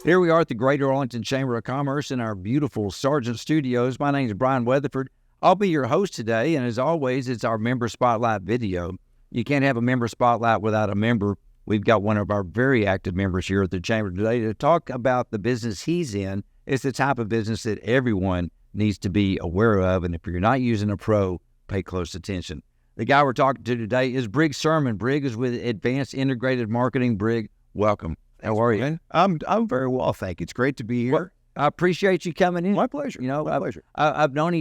Here we are at the Greater Arlington Chamber of Commerce in our beautiful Sargent Studios. My name is Brian Weatherford. I'll be your host today, and as always, it's our Member Spotlight video. You can't have a Member Spotlight without a member. We've got one of our very active members here at the Chamber today to talk about the business he's in. It's the type of business that everyone needs to be aware of, and if you're not using a pro, pay close attention. The guy we're talking to today is Brig Serman. Brig is with Advanced Integrated Marketing. Brig, welcome. How are you? I'm very well, thank you. It's great to be here. Well, I appreciate you coming in. My pleasure. You know, My pleasure. I've known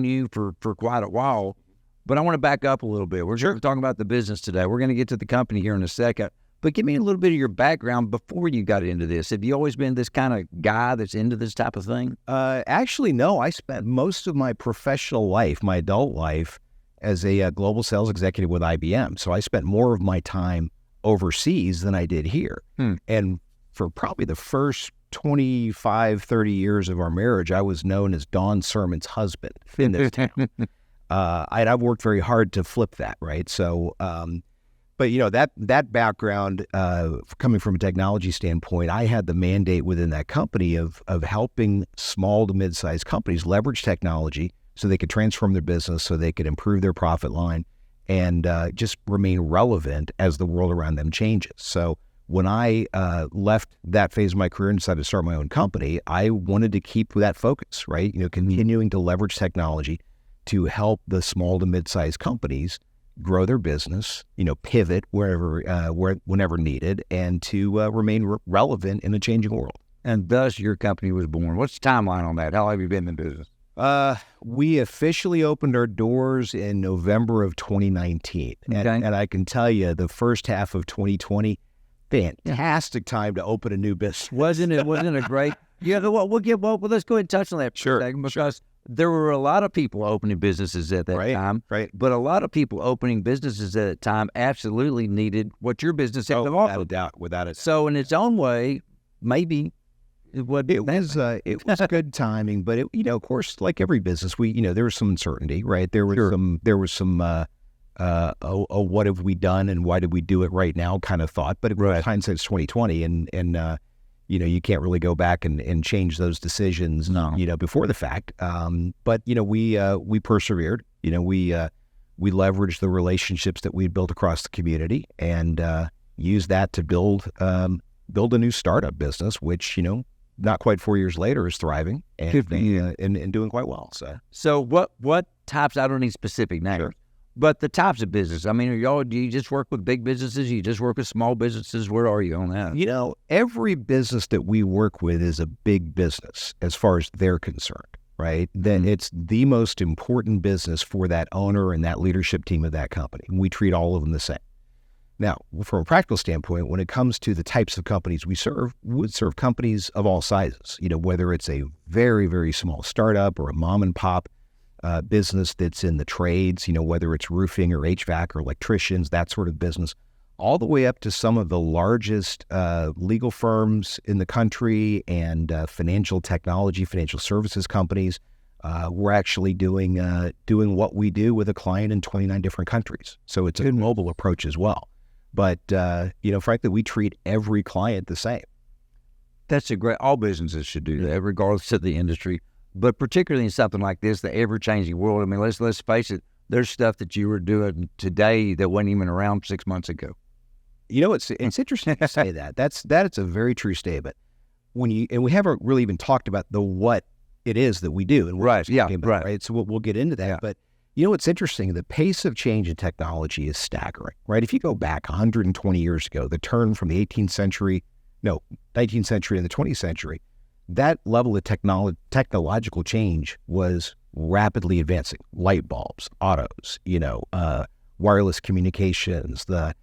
you for quite a while, but I want to back up a little bit. We're talking about the business today. We're going to get to the company here in a second, but give me a little bit of your background before you got into this. Have you always been this kind of guy that's into this type of thing? Actually, no. I spent most of my professional life, my adult life, as a global sales executive with IBM. So I spent more of my time overseas than I did here. And for probably the first 25, 30 years of our marriage, I was known as Don Serman's husband in this town. I've worked very hard to flip that, right? So, but you know, that background, coming from a technology standpoint, I had the mandate within that company of helping small to mid-sized companies leverage technology so they could transform their business, so they could improve their profit line, and just remain relevant as the world around them changes. So when I left that phase of my career and decided to start my own company, I wanted to keep that focus, right? You know, continuing to leverage technology to help the small to mid-sized companies grow their business, you know, pivot whenever needed, and to remain relevant in a changing world. And thus your company was born. What's the timeline on that? How long have you been in business? We officially opened our doors in November of 2019. Okay. And I can tell you, the first half of 2020, fantastic time to open a new business. Wasn't it a great? Yeah, well, let's go ahead and touch on that for a second, because there were a lot of people opening businesses at that time. Right. But a lot of people opening businesses at that time absolutely needed what your business had to offer. Without it. So in its own way, maybe it was good timing, but of course, like every business, there was some uncertainty, right? There was some what have we done and why did we do it right now kind of thought, but hindsight's 2020, and you can't really go back and change those decisions, before the fact. But we persevered. We leveraged the relationships that we built across the community and used that to build a new startup business, which not quite 4 years later is thriving and doing quite well. So what types? I don't need specific names. Sure. But the types of business, I mean, do you just work with big businesses? You just work with small businesses? Where are you on that? Every business that we work with is a big business as far as they're concerned, right? Then it's the most important business for that owner and that leadership team of that company. We treat all of them the same. Now, from a practical standpoint, when it comes to the types of companies we would serve companies of all sizes, whether it's a very, very small startup or a mom and pop business that's in the trades, whether it's roofing or HVAC or electricians, that sort of business, all the way up to some of the largest legal firms in the country and financial services companies. We're actually doing what we do with a client in 29 different countries. So it's a global approach as well. But, frankly, we treat every client the same. All businesses should do that, regardless of the industry. But particularly in something like this, the ever-changing world, I mean, let's face it, there's stuff that you were doing today that wasn't even around 6 months ago. It's interesting to say that. That's a very true statement. And we haven't really even talked about what it is that we do. And right. So we'll get into that. Yeah. But what's interesting, the pace of change in technology is staggering, right? If you go back 120 years ago, the turn from the 19th century and the 20th century, that level of technological change was rapidly advancing. Light bulbs, autos, wireless communications, the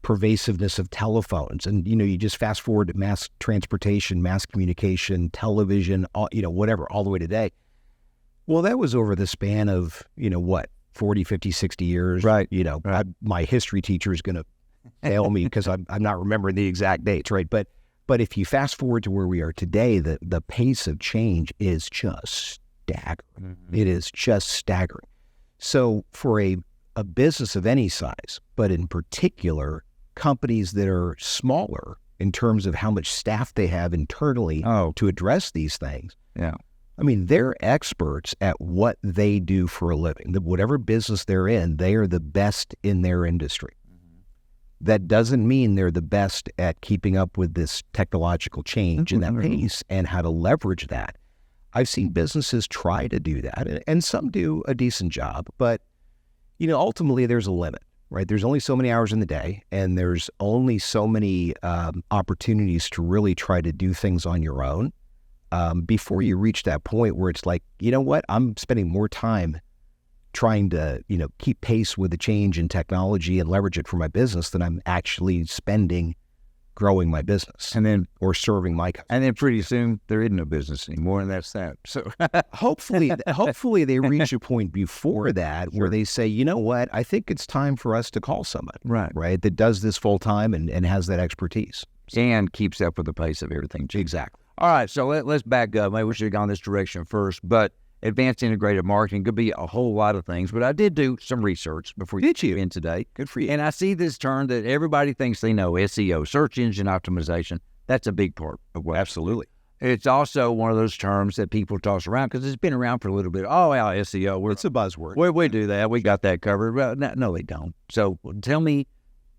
pervasiveness of telephones. And, you just fast forward to mass transportation, mass communication, television, whatever, all the way to today. Well, that was over the span of, 40, 50, 60 years. Right. My history teacher is going to fail me because I'm not remembering the exact dates, right? But if you fast forward to where we are today, the pace of change is just staggering. Mm-hmm. It is just staggering. So for a business of any size, but in particular, companies that are smaller in terms of how much staff they have internally to address these things. Yeah. I mean, they're experts at what they do for a living. Whatever business they're in, they are the best in their industry. That doesn't mean they're the best at keeping up with this technological change and that pace and how to leverage that. I've seen businesses try to do that, and some do a decent job, but ultimately there's a limit, right? There's only so many hours in the day, and there's only so many opportunities to really try to do things on your own before you reach that point where it's like, you know what, I'm spending more time trying to, keep pace with the change in technology and leverage it for my business than I'm actually spending growing my business or serving my customers. And then pretty soon there isn't no business anymore, and that's that. So hopefully they reach a point before that where they say, you know what, I think it's time for us to call someone, right, that does this full time and has that expertise. And keeps up with the pace of everything. Exactly. All right, so let's back up. Maybe we should have gone this direction first, but advanced integrated marketing could be a whole lot of things, but I did do some research before you in today. Good for you. And I see this term that everybody thinks they know, SEO, search engine optimization. That's a big part of what. Absolutely. It's also one of those terms that people toss around because it's been around for a little bit. Oh, yeah, SEO. It's a buzzword. We do that. We got that covered. Well, no, they don't. So tell me,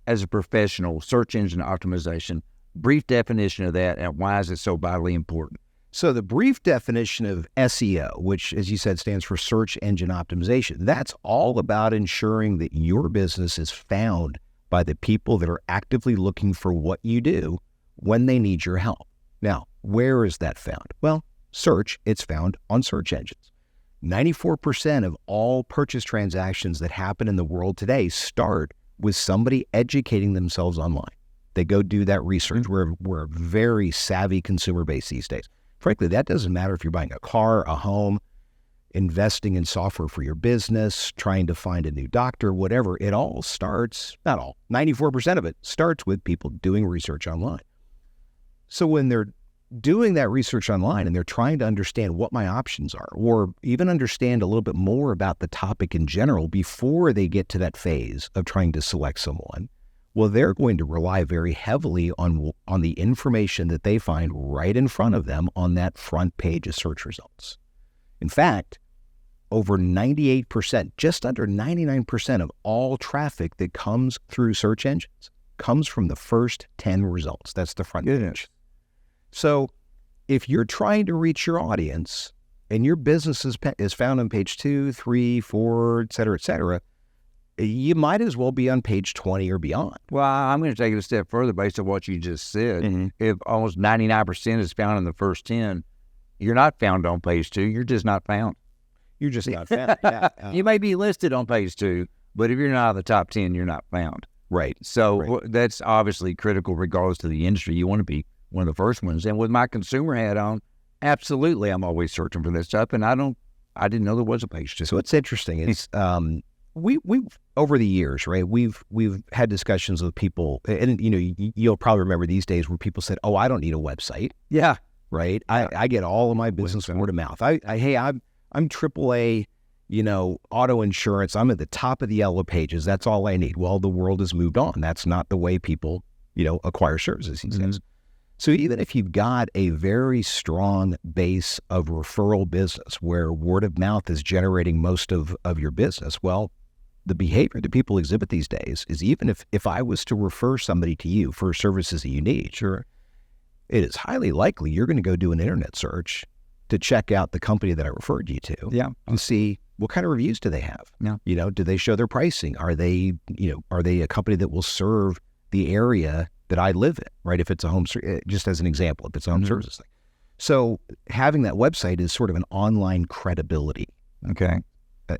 as a professional, search engine optimization, brief definition of that, and why is it so vitally important? So the brief definition of SEO, which, as you said, stands for search engine optimization, that's all about ensuring that your business is found by the people that are actively looking for what you do when they need your help. Now, where is that found? Well, search, it's found on search engines. 94% of all purchase transactions that happen in the world today start with somebody educating themselves online. They go do that research. We're a very savvy consumer base these days. Frankly, that doesn't matter if you're buying a car, a home, investing in software for your business, trying to find a new doctor, whatever. It all starts, not all, 94% of it starts with people doing research online. So when they're doing that research online and they're trying to understand what my options are, or even understand a little bit more about the topic in general before they get to that phase of trying to select someone, well, they're going to rely very heavily on the information that they find right in front of them on that front page of search results. In fact, over 98%, just under 99% of all traffic that comes through search engines comes from the first 10 results. That's the front page. So if you're trying to reach your audience and your business is found on page 2, 3, 4, et cetera, you might as well be on page 20 or beyond. Well, I'm going to take it a step further based on what you just said. If almost 99% is found in the first 10, you're not found on page 2. You're just not found. You're just not found. You may be listed on page 2, but if you're not in the top 10, you're not found. Right. So that's obviously critical regardless to the industry. You want to be one of the first ones. And with my consumer hat on, absolutely, I'm always searching for this stuff, and I didn't know there was a page 2. So what's interesting is we over the years, right, we've had discussions with people, and you'll probably remember these days where people said, "Oh, I don't need a website." Yeah, right. I get all of my business word of mouth. I'm AAA, auto insurance. I'm at the top of the yellow pages. That's all I need. Well, the world has moved on. That's not the way people, acquire services these days. So even if you've got a very strong base of referral business where word of mouth is generating most of your business, well, the behavior that people exhibit these days is even if I was to refer somebody to you for services that you need, sure, it is highly likely you're going to go do an internet search to check out the company that I referred you to and see what kind of reviews do they have. Yeah. Do they show their pricing? Are they a company that will serve the area that I live in, right? If it's a home, just as an example, if it's a home services thing. So having that website is sort of an online credibility. Okay.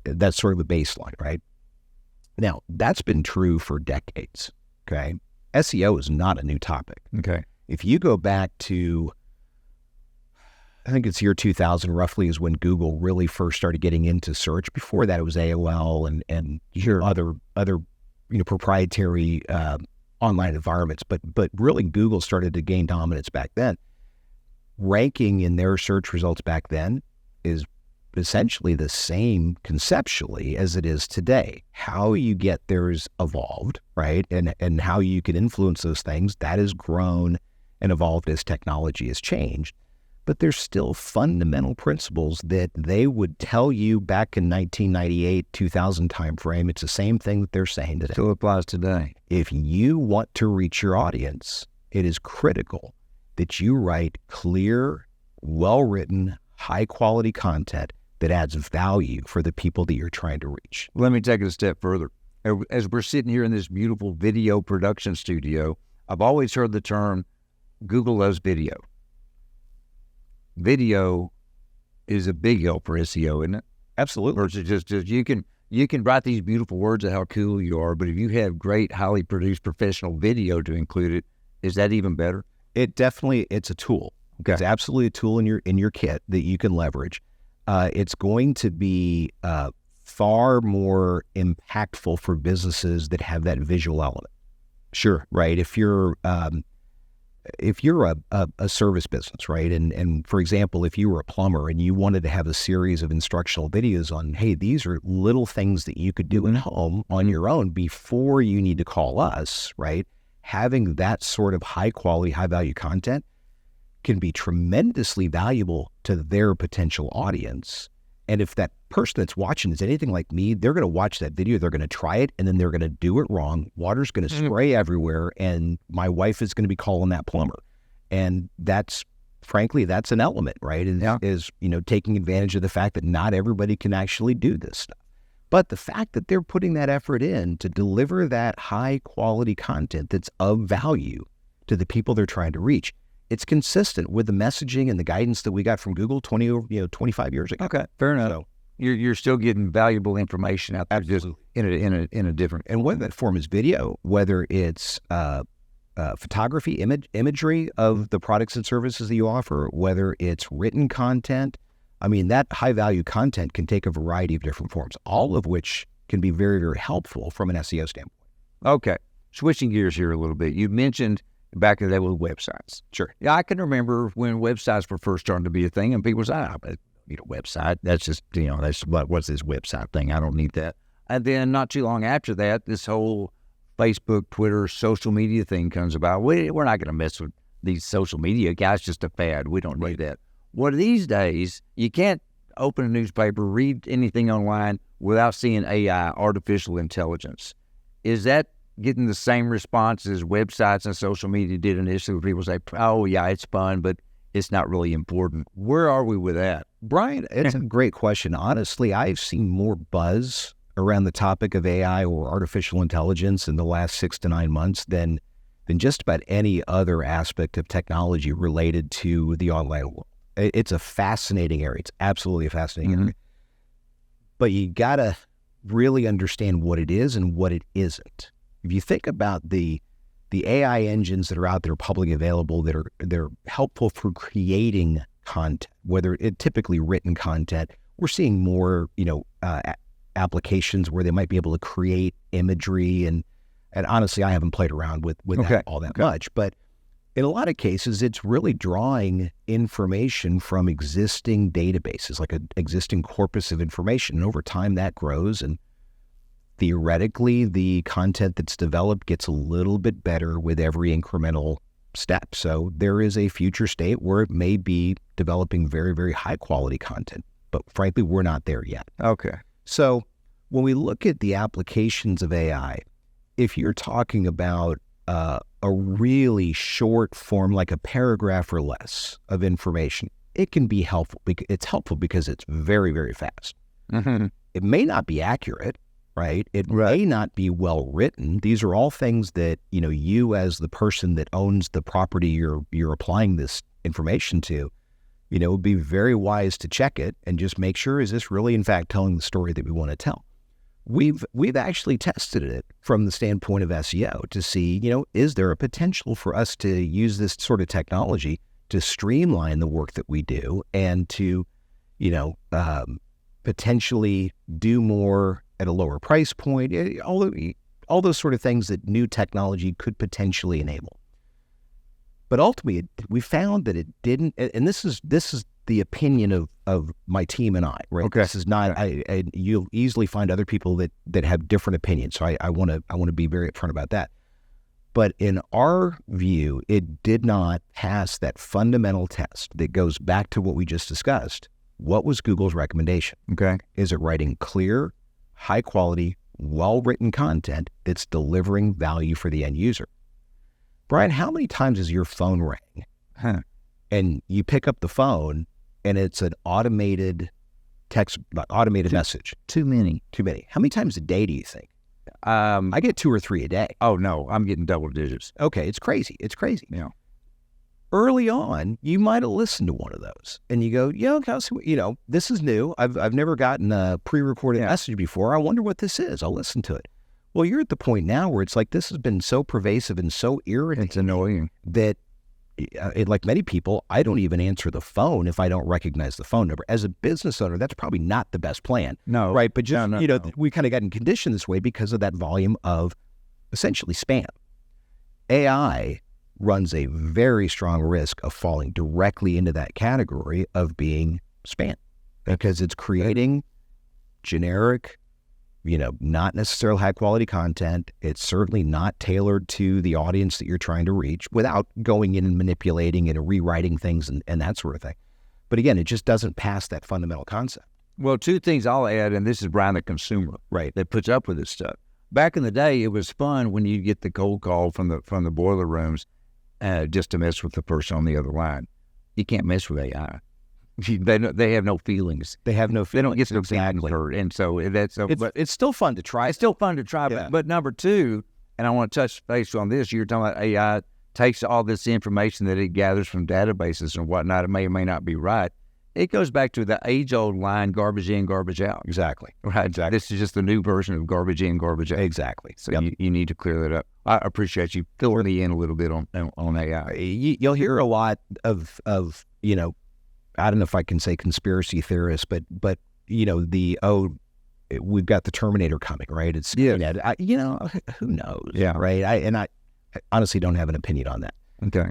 That's sort of a baseline, right? Now, that's been true for decades, okay? SEO is not a new topic. Okay. If you go back to, I think it's year 2000 roughly is when Google really first started getting into search. Before that, it was AOL and other proprietary online environments, but really Google started to gain dominance back then. Ranking in their search results back then is essentially the same conceptually as it is today. How you get there is evolved, right? And how you can influence those things, that has grown and evolved as technology has changed. But there's still fundamental principles that they would tell you back in 1998, 2000 timeframe. It's the same thing that they're saying today. Still applies today. If you want to reach your audience, it is critical that you write clear, well-written, high-quality content that adds value for the people that you're trying to reach. Let me take it a step further. As we're sitting here in this beautiful video production studio, I've always heard the term Google loves video. Video is a big help for SEO, isn't it? Absolutely. Versus just you can write these beautiful words of how cool you are, but if you have great, highly produced professional video to include it, is that even better? It's a tool. Okay. It's absolutely a tool in your kit that you can leverage. It's going to be far more impactful for businesses that have that visual element. Sure. Right. If you're a service business, right? And for example, if you were a plumber and you wanted to have a series of instructional videos on, hey, these are little things that you could do at home on your own before you need to call us, right? Having that sort of high quality, high value content can be tremendously valuable to their potential audience. And if that person that's watching is anything like me, they're going to watch that video, they're going to try it, and then they're going to do it wrong. Water's going to spray everywhere, and my wife is going to be calling that plumber. And that's an element, right? Is taking advantage of the fact that not everybody can actually do this stuff. But the fact that they're putting that effort in to deliver that high quality content that's of value to the people they're trying to reach, it's consistent with the messaging and the guidance that we got from Google 25 years ago. Okay, fair enough. So, you're still getting valuable information out there, absolutely. Just in a different. And whether that form is video, whether it's photography, imagery of the products and services that you offer, whether it's written content, I mean, that high value content can take a variety of different forms, all of which can be very, very helpful from an SEO standpoint. Okay, switching gears here a little bit. You mentioned back in the day with websites. Sure. Yeah, I can remember when websites were first starting to be a thing, and people said, "I need a website. That's just what's this website thing? I don't need that." And then not too long after that, this whole Facebook, Twitter, social media thing comes about. We're not going to mess with these social media guys. Just a fad. We don't need that. Well, these days, you can't open a newspaper, read anything online without seeing AI, artificial intelligence. Is that getting the same response as websites and social media did initially, where people say, "Oh, yeah, it's fun, but it's not really important"? Where are we with that? Brian, it's a great question. Honestly, I've seen more buzz around the topic of AI or artificial intelligence in the last 6 to 9 months than just about any other aspect of technology related to the online world. It's a fascinating area. It's absolutely a fascinating area. But you got to really understand what it is and what it isn't. If you think about the AI engines that are out there publicly available they're helpful for creating content, whether it's typically written content, we're seeing more, applications where they might be able to create imagery and honestly, I haven't played around with that all that much, but in a lot of cases, it's really drawing information from existing databases, like an existing corpus of information. And over time, that grows. And theoretically, the content that's developed gets a little bit better with every incremental step. So there is a future state where it may be developing very, very high quality content. But frankly, we're not there yet. Okay. So when we look at the applications of AI, if you're talking about a really short form, like a paragraph or less of information, it can be helpful. It's helpful because it's very, very fast. It may not be accurate, right? It may not be well written. These are all things that, you as the person that owns the property you're applying this information to, would be very wise to check it and just make sure, is this really in fact telling the story that we want to tell? We've actually tested it from the standpoint of SEO to see, is there a potential for us to use this sort of technology to streamline the work that we do and to, potentially do more at a lower price point, all those sort of things that new technology could potentially enable. But ultimately, we found that it didn't, and this is the opinion of my team and I, right? Okay. This is not, you'll easily find other people that have different opinions. So I want to be very upfront about that. But in our view, it did not pass that fundamental test that goes back to what we just discussed. What was Google's recommendation? Okay. Is it writing clear, high quality, well-written content that's delivering value for the end user? Brian, how many times has your phone rang and you pick up the phone and it's an automated text, automated message? Too many. Too many. How many times a day do you think? I get 2 or 3 a day. Oh, no, I'm getting double digits. Okay, it's crazy. It's crazy. Yeah. Early on, you might have listened to one of those and you go, this is new. I've never gotten a pre-recorded message before. I wonder what this is. I'll listen to it. Well, you're at the point now where it's like this has been so pervasive and so irritating. It's annoying. That, like many people, I don't even answer the phone if I don't recognize the phone number. As a business owner, that's probably not the best plan. No. Right? But just, we kind of gotten conditioned this way because of that volume of essentially spam. AI runs a very strong risk of falling directly into that category of being spam because it's creating generic, not necessarily high quality content. It's certainly not tailored to the audience that you're trying to reach without going in and manipulating and rewriting things and that sort of thing. But again, it just doesn't pass that fundamental concept. Well, 2 things I'll add, and this is Brian, the consumer, right, that puts up with this stuff. Back in the day, it was fun when you get the cold call from the boiler rooms just to mess with the person on the other line. You can't mess with AI. They have no feelings. They have no feelings. They don't get their feelings hurt. And so but it's still fun to try. It's still fun to try. Yeah. But number 2, and I want to touch base on this, you're talking about AI takes all this information that it gathers from databases and whatnot. It may or may not be right. It goes back to the age-old line, garbage in, garbage out. Exactly. Right. Exactly. This is just the new version of garbage in, garbage out. Exactly. So you need to clear that up. I appreciate you filling me in a little bit on AI. You'll hear a lot of I don't know if I can say conspiracy theorists, but we've got the Terminator coming, right? It's who knows? Yeah. Right. I honestly don't have an opinion on that. Okay.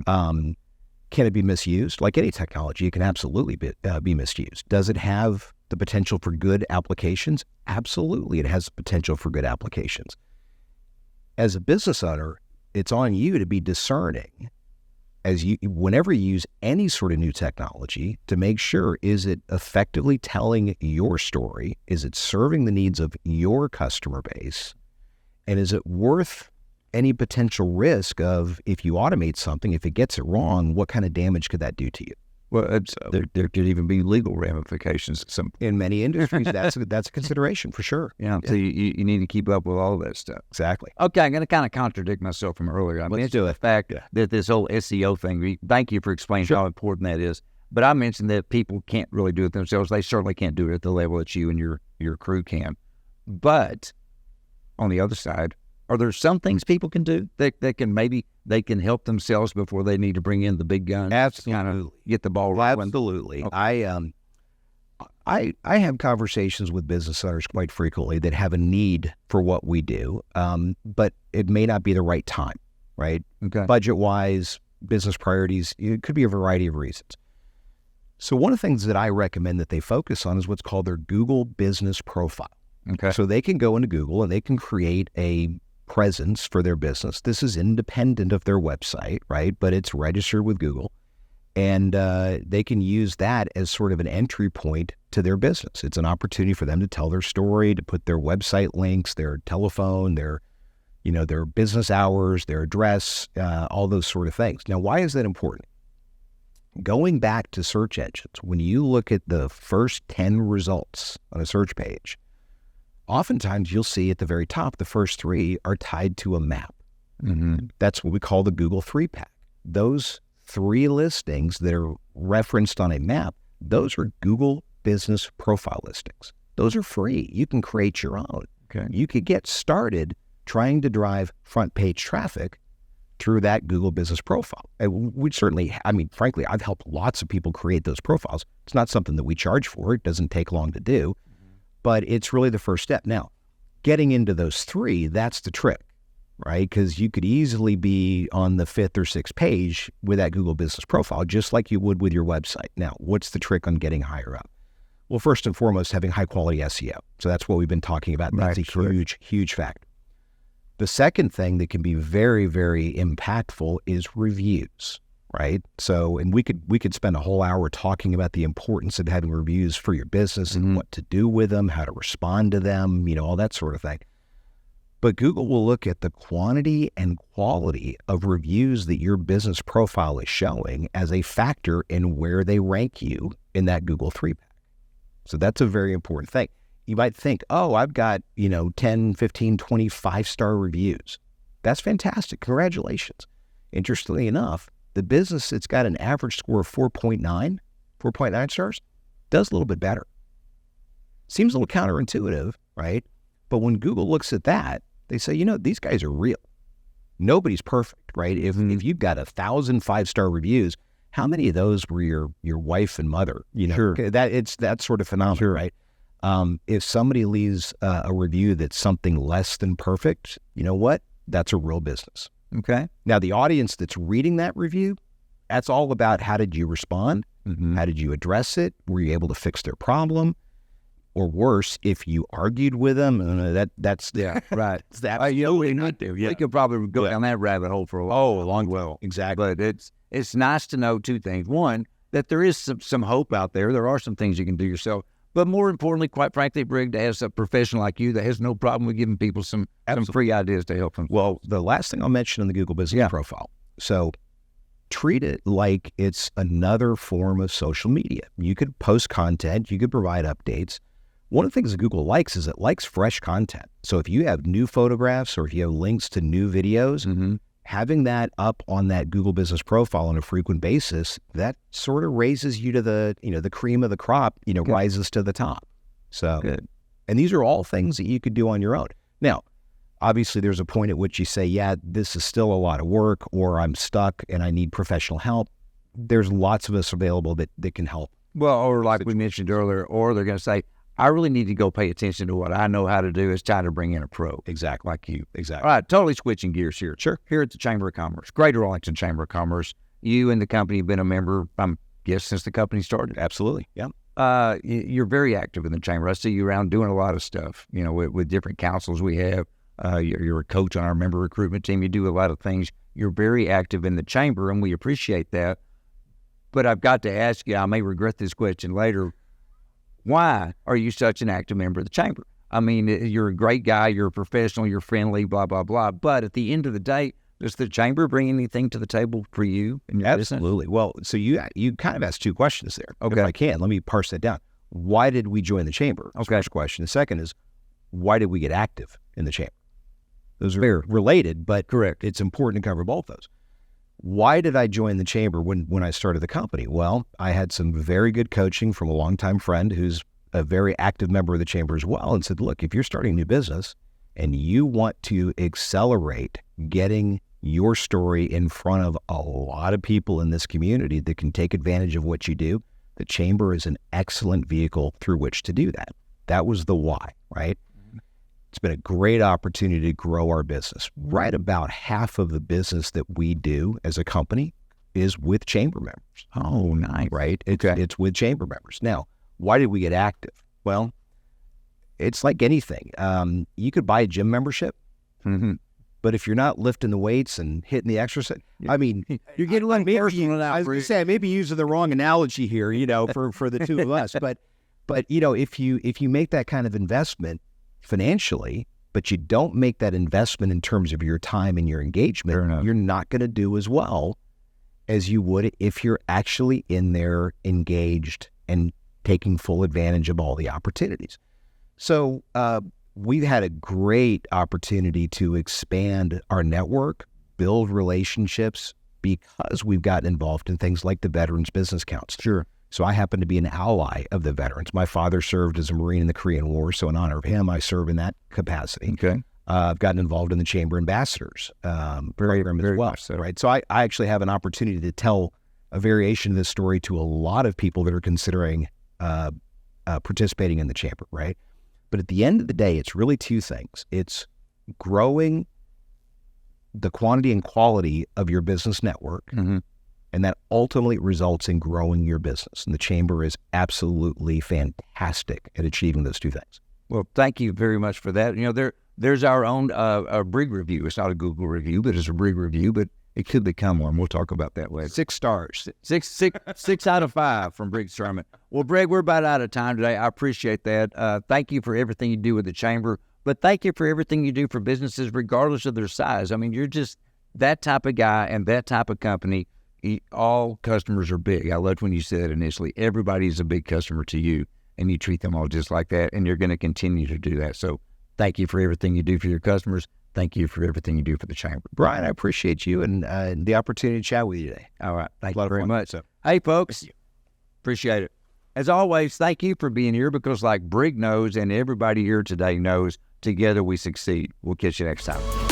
Can it be misused? Like any technology, it can absolutely be misused. Does it have the potential for good applications? Absolutely, it has the potential for good applications. As a business owner, it's on you to be discerning whenever you use any sort of new technology to make sure, is it effectively telling your story? Is it serving the needs of your customer base? And is it worth any potential risk of, if you automate something, if it gets it wrong, what kind of damage could that do to you? Well, there could even be legal ramifications. In many industries, that's a consideration for sure. Yeah, so you need to keep up with all that stuff. Exactly. Okay, I'm going to kind of contradict myself from earlier. I mentioned the fact that this whole SEO thing, thank you for explaining how important that is. But I mentioned that people can't really do it themselves. They certainly can't do it at the level that you and your crew can. But on the other side, are there some things people can do that can maybe they can help themselves before they need to bring in the big guns? Absolutely. Kind of get the ball rolling. Absolutely. Okay. I have conversations with business owners quite frequently that have a need for what we do, but it may not be the right time, right? Okay. Budget-wise, business priorities, it could be a variety of reasons. So one of the things that I recommend that they focus on is what's called their Google Business Profile. Okay. So they can go into Google and they can create a presence for their business. This is independent of their website, right? But it's registered with Google. And they can use that as sort of an entry point to their business. It's an opportunity for them to tell their story, to put their website links, their telephone, their business hours, their address, all those sort of things. Now, why is that important? Going back to search engines, when you look at the first 10 results on a search page, oftentimes you'll see at the very top, the first 3 are tied to a map. Mm-hmm. That's what we call the Google 3-pack. Those 3 listings that are referenced on a map, those are Google Business Profile listings. Those are free. You can create your own. Okay. You could get started trying to drive front page traffic through that Google Business Profile. And we certainly, frankly, I've helped lots of people create those profiles. It's not something that we charge for. It doesn't take long to do. But it's really the first step. Now, getting into those 3, that's the trick, right? Because you could easily be on the 5th or 6th page with that Google Business Profile, just like you would with your website. Now, what's the trick on getting higher up? Well, first and foremost, having high quality SEO. So that's what we've been talking about. That's a huge, huge factor. The second thing that can be very, very impactful is reviews, right? So, and we could spend a whole hour talking about the importance of having reviews for your business and what to do with them, how to respond to them, all that sort of thing. But Google will look at the quantity and quality of reviews that your business profile is showing as a factor in where they rank you in that Google 3-pack. So that's a very important thing. You might think, oh, I've got, 10, 15, 20 5-star reviews. That's fantastic. Congratulations. Interestingly enough, the business that's got an average score of 4.9 stars, does a little bit better. Seems a little counterintuitive, right? But when Google looks at that, they say, these guys are real. Nobody's perfect, right? If you've got 1,000 5-star reviews, how many of those were your wife and mother? Sure. It's that sort of phenomenon, Sure. right? If somebody leaves a review that's something less than perfect, you know what? That's a real business. Okay. Now, the audience that's reading that review, that's all about how did you respond? How did you address it? Were you able to fix their problem? Or worse, if you argued with them, that's right. That's absolutely not there. We could probably go down that rabbit hole for a while. Oh, a long way. Exactly. But it's nice to know two things. One, that there is some hope out there. There are some things you can do yourself. But more importantly, quite frankly, Brig, to have a professional like you that has no problem with giving people some free ideas to help them. Well, the last thing I'll mention in the Google Business Profile. So treat it like it's another form of social media. You could post content. You could provide updates. One of the things that Google likes is it likes fresh content. So if you have new photographs or if you have links to new videos, having that up on that Google Business Profile on a frequent basis, that sort of raises you to the cream of the crop, rises to the top. So, good. And these are all things that you could do on your own. Now, obviously there's a point at which you say, yeah, this is still a lot of work, or I'm stuck and I need professional help. There's lots of us available that can help. Well, or like we mentioned earlier, or they're going to say, I really need to go pay attention to what I know how to do. It's time to bring in a pro. Exactly. Like you. Exactly. All right, totally switching gears here. Sure. Here at the Chamber of Commerce, Greater Arlington Chamber of Commerce, you and the company have been a member, I guess, since the company started. Absolutely. Yeah. You're very active in the chamber. I see you around doing a lot of stuff, with different councils we have. You're a coach on our member recruitment team. You do a lot of things. You're very active in the chamber, and we appreciate that. But I've got to ask you, I may regret this question later, why are you such an active member of the chamber? I mean, you're a great guy, you're a professional, you're friendly, blah, blah, blah. But at the end of the day, does the chamber bring anything to the table for you and your business? Absolutely. Well, so you kind of asked two questions there. Okay. If I can, let me parse that down. Why did we join the chamber? That's the first question. The second is, why did we get active in the chamber? Those are related, but correct. It's important to cover both those. Why did I join the chamber when I started the company? Well, I had some very good coaching from a longtime friend who's a very active member of the chamber as well, and said, look, if you're starting a new business and you want to accelerate getting your story in front of a lot of people in this community that can take advantage of what you do, the chamber is an excellent vehicle through which to do that. That was the why, right? It's been a great opportunity to grow our business. Right about half of the business that we do as a company is with chamber members. Oh, nice. Right? It's with chamber members. Now, why did we get active? Well, it's like anything. You could buy a gym membership, but if you're not lifting the weights and hitting the exercise, I mean, you're getting a little personal now. I was going to say, I may be using the wrong analogy here, for the two of us. But if you make that kind of investment financially, but you don't make that investment in terms of your time and your engagement, you're not going to do as well as you would if you're actually in there engaged and taking full advantage of all the opportunities. So we've had a great opportunity to expand our network, build relationships, because we've gotten involved in things like the Veterans Business Council. Sure. So I happen to be an ally of the veterans. My father served as a Marine in the Korean War, so in honor of him, I serve in that capacity. Okay. I've gotten involved in the Chamber Ambassadors program as well. So. Right. So I actually have an opportunity to tell a variation of this story to a lot of people that are considering participating in the chamber, right? But at the end of the day, it's really two things. It's growing the quantity and quality of your business network, and that ultimately results in growing your business. And the chamber is absolutely fantastic at achieving those two things. Well, thank you very much for that. There's our own Brig review. It's not a Google review, but it's a Brig review, but it could become one. We'll talk about that later. 6 stars. Six out of 5 from Brig Serman. Well, Brig, we're about out of time today. I appreciate that. Thank you for everything you do with the chamber, but thank you for everything you do for businesses, regardless of their size. I mean, you're just that type of guy and that type of company. All customers are big. I loved when you said initially, everybody's a big customer to you, and you treat them all just like that, and you're going to continue to do that. So thank you for everything you do for your customers. Thank you for everything you do for the chamber. Brian, I appreciate you and the opportunity to chat with you today. All right. Thank you very much. So. Hey, folks, appreciate it. As always, thank you for being here because like Brig knows and everybody here today knows, together we succeed. We'll catch you next time.